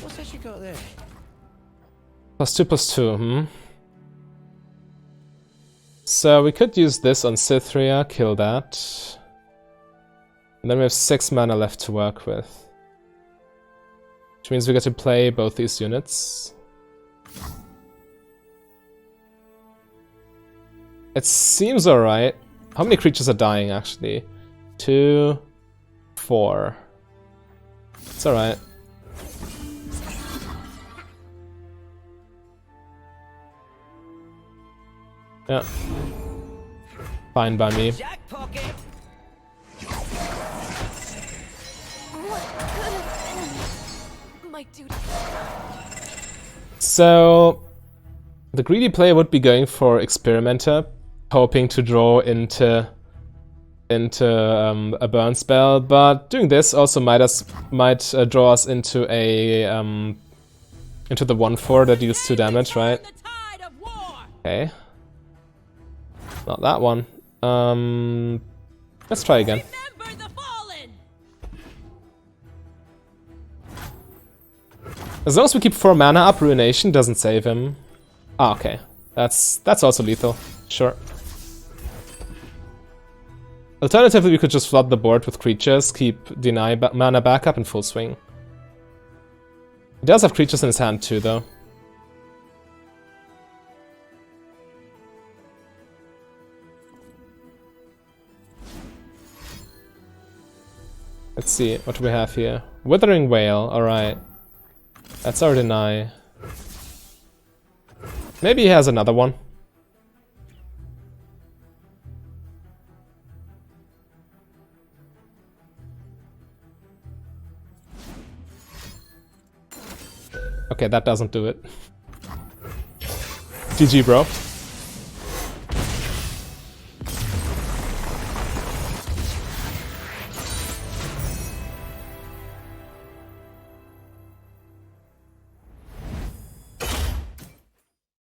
What's that you got there? +2/+2, So we could use this on Cythria, kill that. And then we have 6 mana left to work with. Which means we get to play both these units. It seems alright. How many creatures are dying, actually? 2, 4. It's alright. Yeah. Fine by me. Jack pocket. What could have been my duty? So the greedy player would be going for Experimenter, hoping to draw into a burn spell, but doing this also might draw us into a into the 1/4 that deals 2 damage, right? The tide of war. Okay. Not that one. Let's try again. Remember the fallen. As long as we keep 4 mana up, Ruination doesn't save him. Ah, okay. That's also lethal. Sure. Alternatively, we could just flood the board with creatures, keep Deny mana backup, and full swing. He does have creatures in his hand too, though. Let's see, what do we have here? Withering Whale, alright. That's our Deny. Maybe he has another one. Okay, that doesn't do it. GG, bro.